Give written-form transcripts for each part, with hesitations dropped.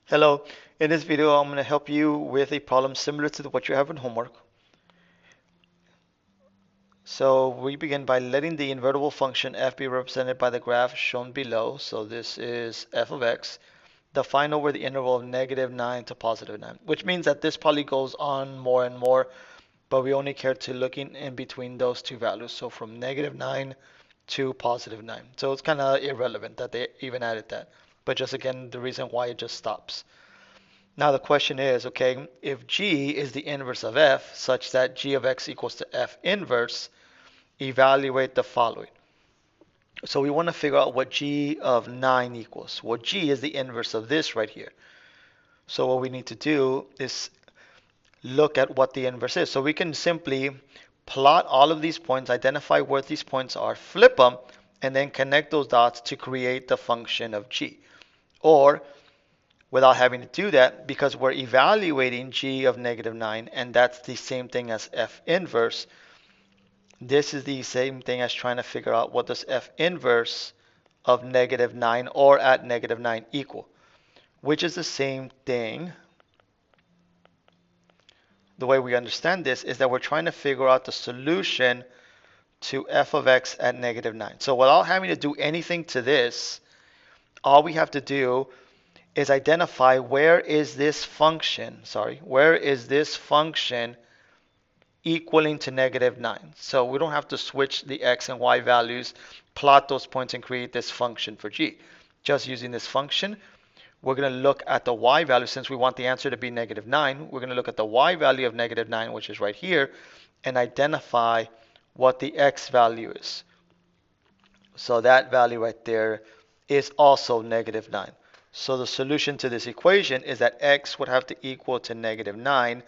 Hello, in this video I'm going to help you with a problem similar to what you have in homework. So we begin by letting the invertible function f be represented by the graph shown below. So this is f of x, defined over the interval of -9 to +9, which means that this probably goes on more and more, but we only care to looking in between those two values. So from -9 to +9. So it's kind of irrelevant that they even added that, but just again, the reason why it just stops. Now the question is, okay, if g is the inverse of f such that g of x equals to f inverse, evaluate the following. So we want to figure out what g of 9 equals. Well, g is the inverse of this right here. So what we need to do is look at what the inverse is. So we can simply plot all of these points, identify where these points are, flip them, and then connect those dots to create the function of g. Or without having to do that, because we're evaluating g of -9, and that's the same thing as f inverse. This is the same thing as trying to figure out what does f inverse of -9 or at -9 equal, which is the same thing. The way we understand this is that we're trying to figure out the solution to f of x at -9. So without having to do anything to this, all we have to do is identify where is this function equaling to -9. So we don't have to switch the x and y values, plot those points, and create this function for g. Just using this function, we're going to look at the y value. Since we want the answer to be -9, we're going to look at the y value of -9, which is right here, and identify what the x value is. So that value right there is also -9. So the solution to this equation is that x would have to equal to -9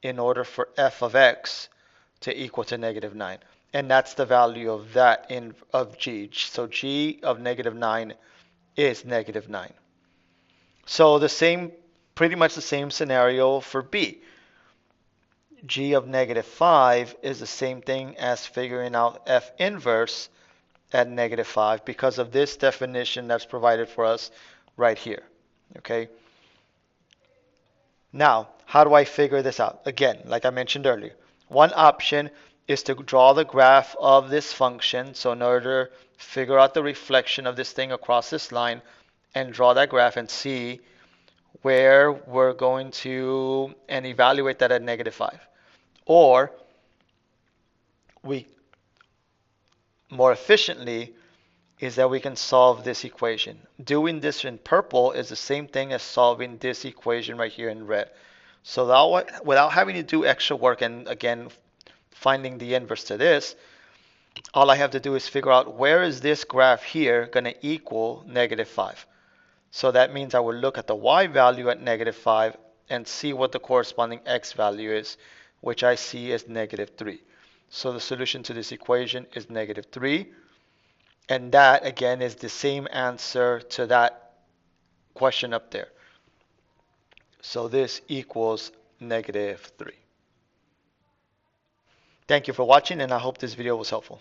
in order for f of x to equal to -9. And that's the value of that of g. So g of -9 is -9. So pretty much the same scenario for b. G of -5 is the same thing as figuring out f inverse at -5 because of this definition that's provided for us right here. Okay. Now, how do I figure this out? Again, like I mentioned earlier, one option is to draw the graph of this function. So in order to figure out the reflection of this thing across this line and draw that graph and see where we're going to and evaluate that at -5. Or we more efficiently is that we can solve this equation. Doing this in purple is the same thing as solving this equation right here in red. So without having to do extra work and again finding the inverse to this, all I have to do is figure out where is this graph here going to equal -5. So that means I will look at the y value at -5 and see what the corresponding x value is, which I see is -3. So the solution to this equation is -3. And that, again, is the same answer to that question up there. So this equals -3. Thank you for watching, and I hope this video was helpful.